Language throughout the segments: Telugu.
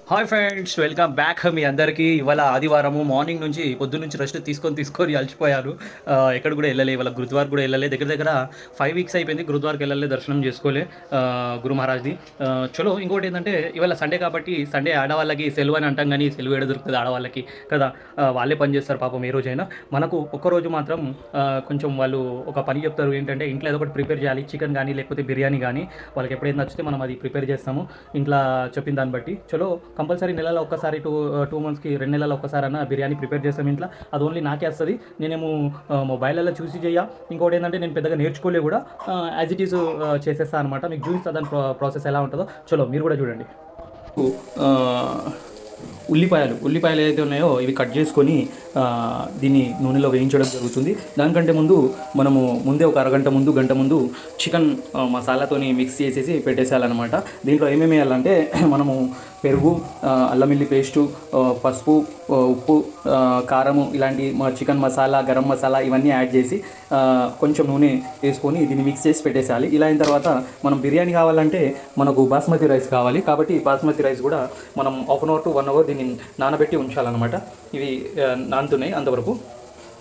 Hi friends, welcome back. మీ అందరికీ ఇవాళ ఆదివారము మార్నింగ్ నుంచి పొద్దున్నుంచి రెస్ట్ తీసుకొని అలసిపోయారు. ఎక్కడ కూడా వెళ్ళలే, ఇవాళ గురుద్వార్ కూడా వెళ్ళలే. దగ్గర దగ్గర 5 వీక్స్ అయిపోయింది గురుద్వార్కి వెళ్ళలే, దర్శనం చేసుకోలే గురు మహారాజ్ది. చలో, ఇంకోటి ఏంటంటే ఇవాళ సండే కాబట్టి సండే ఆడవాళ్ళకి సెలవు అని అంటాం, కానీ సెలవు ఏడ దొరుకుతుంది ఆడవాళ్ళకి కదా. వాళ్ళే పని చేస్తారు పాపం ఏ రోజైనా. మనకు ఒక్కరోజు మాత్రం కొంచెం వాళ్ళు ఒక పని చెప్తారు, ఏంటంటే ఇంట్లో ఏదో ఒకటి ప్రిపేర్ చేయాలి, చికెన్ కానీ లేకపోతే బిర్యానీ కానీ. వాళ్ళకి ఎప్పుడైతే నచ్చితే మనం అది ప్రిపేర్ చేస్తాము ఇంట్లో చెప్పిన దాన్ని బట్టి. చలో, కంపల్సరీ నెలలో ఒక్కసారి 2 మంత్స్కి 2 నెలల ఒక్కసారైనా బిర్యానీ ప్రిపేర్ చేస్తాం ఇంట్లో. అది ఓన్లీ నాకే వస్తుంది, నేనేమో మొబైల్లో చూసి చెయ్య. ఇంకోటి ఏంటంటే నేను పెద్దగా నేర్చుకోలే కూడా, యాజ్ ఇట్ ఈస్ చేసేస్తాను అనమాట. మీకు చూపిస్తా దాని ప్రాసెస్ ఎలా ఉంటుందో. చలో, మీరు కూడా చూడండి. ఉల్లిపాయలు ఏదైతే ఉన్నాయో ఇవి కట్ చేసుకొని దీన్ని నూనెలో వేయించడం జరుగుతుంది. దానికంటే ముందు మనము ముందే ఒక అరగంట ముందు, గంట ముందు చికెన్ మసాలాతోని మిక్స్ చేసేసి పెట్టేసేయాలన్నమాట. దీంట్లో ఏమేమి వేయాలంటే మనము పెరుగు, అల్లం వెల్లుల్లి పేస్టు, పసుపు, ఉప్పు, కారము, ఇలాంటి చికెన్ మసాలా, గరం మసాలా ఇవన్నీ యాడ్ చేసి కొంచెం నూనె వేసుకొని దీన్ని మిక్స్ చేసి పెట్టేసేయాలి. ఇలా అయిన తర్వాత మనం బిర్యానీ కావాలంటే మనకు బాస్మతి రైస్ కావాలి, కాబట్టి బాస్మతి రైస్ కూడా మనం 1/2 అవర్ to 1 అవర్ దీన్ని నానబెట్టి ఉంచాలన్నమాట. ఇవి నానుతున్నాయి అంతవరకు,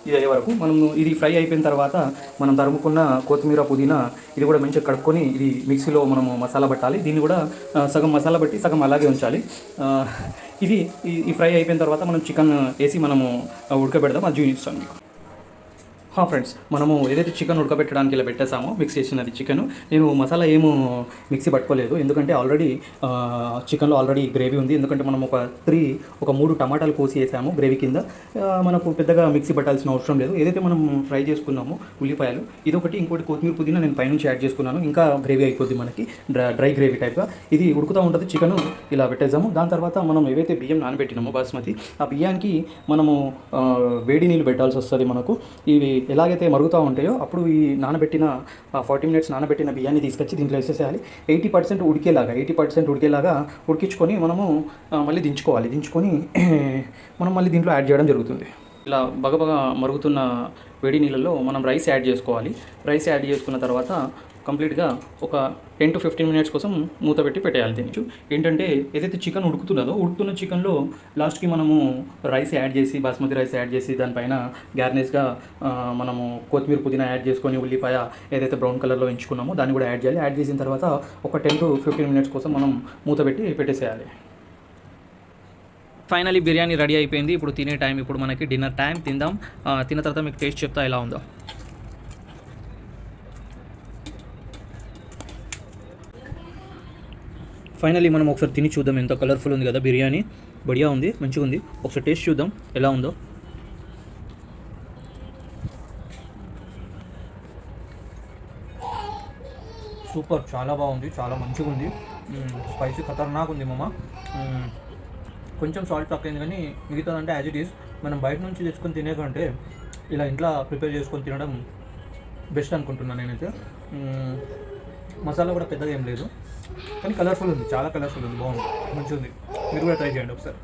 ఇది అయ్యే వరకు మనం ఇది ఫ్రై అయిపోయిన తర్వాత మనం తరుముకున్న కొత్తిమీర, పుదీనా ఇది కూడా మంచిగా కడుక్కొని ఇది మిక్సీలో మనము మసాలా పట్టాలి. దీన్ని కూడా సగం మసాలా పట్టి సగం అలాగే ఉంచాలి. ఇది ఈ ఫ్రై అయిపోయిన తర్వాత మనం చికెన్ వేసి మనము ఉడకబెడదాం, అది చూపిస్తాను మీకు. ఫ్రెండ్స్, మనము ఏదైతే చికెన్ ఉడకబెట్టడానికి ఇలా పెట్టేసామో మిక్స్ చేసినది చికెన్, నేను మసాలా ఏమో మిక్సీ పట్టుకోలేదు, ఎందుకంటే ఆల్రెడీ చికెన్లో ఆల్రెడీ గ్రేవీ ఉంది. ఎందుకంటే మనం ఒక 3 టమాటాలు కోసి వేసాము గ్రేవీ కింద. మనకు పెద్దగా మిక్సీ పట్టాల్సిన అవసరం లేదు. ఏదైతే మనం ఫ్రై చేసుకున్నామో ఉల్లిపాయలు, ఇదొకటి, ఇంకోటి కొత్తిమీర, పుదీనా నేను పైనుంచి యాడ్ చేసుకున్నాను. ఇంకా గ్రేవీ అయిపోద్ది మనకి, డ్రై గ్రేవీ టైప్గా. ఇది ఉడుకుతూ ఉంటుంది చికెన్, ఇలా పెట్టేద్దాము. దాని తర్వాత మనం ఏవైతే బియ్యం నానబెట్టినామో బాస్మతి, ఆ బియ్యానికి మనము వేడి నీళ్ళు పెట్టాల్సి వస్తుంది మనకు. ఇవి ఎలాగైతే మరుగుతూ ఉంటాయో అప్పుడు ఈ నానబెట్టిన 40 మినిట్స్ నానబెట్టిన బియ్యాన్ని తీసుకొచ్చి దీంట్లో వేసేసేయాలి. 80% ఉడికేలాగా ఉడికించుకొని మనము మళ్ళీ దించుకొని మనం మళ్ళీ దీంట్లో యాడ్ చేయడం జరుగుతుంది. ఇలా బగబగా మరుగుతున్న వేడి నీళ్ళలో మనం రైస్ యాడ్ చేసుకోవాలి. రైస్ యాడ్ చేసుకున్న తర్వాత కంప్లీట్గా ఒక 10 to 15 మినిట్స్ కోసం మూత పెట్టి పెట్టేయాలి. దీనికి ఏంటంటే ఏదైతే చికెన్ ఉడుకుతున్న చికెన్లో లాస్ట్కి మనము రైస్ యాడ్ చేసి, బాస్మతి రైస్ యాడ్ చేసి దానిపైన గార్నిష్గా మనము కొత్తిమీర, పుదీనా యాడ్ చేసుకొని ఉల్లిపాయ ఏదైతే బ్రౌన్ కలర్లో ఎంచుకున్నామో దాన్ని కూడా యాడ్ చేయాలి. యాడ్ చేసిన తర్వాత ఒక 10 to 15 మినిట్స్ కోసం మనం మూత పెట్టి పెట్టేసేయాలి. ఫైనలీ బిర్యానీ రెడీ అయిపోయింది. ఇప్పుడు తినే టైం, ఇప్పుడు మనకి డిన్నర్ టైం. తిందాం. తిన్న తర్వాత మీకు టేస్ట్ చెప్తా ఎలా ఉందో. ఫైనలీ మనం ఒకసారి తిని చూద్దాం. ఎంత కలర్ఫుల్ ఉంది కదా బిర్యానీ, బడియా ఉంది, మంచిగా ఉంది. ఒకసారి టేస్ట్ చూద్దాం ఎలా ఉందో. సూపర్, చాలా బాగుంది, చాలా మంచిగా ఉంది. స్పైసీ ఖతర్నాక్ ఉంది మామ. కొంచెం సాల్ట్ తక్కువైంది, కానీ మిగతాదంటే యాజ్ ఇట్ ఈస్. మనం బయట నుంచి తెచ్చుకొని తినే కంటే ఇలా ఇంట్లో ప్రిపేర్ చేసుకొని తినడం బెస్ట్ అనుకుంటున్నాను నేనైతే. మసాలా కూడా పెద్దగా ఏం లేదు, కానీ కలర్ఫుల్ ఉంది, చాలా కలర్ఫుల్ ఉంది, బాగుంది, మంచిగా ఉంది. మీరు కూడా ట్రై చేయండి ఒకసారి.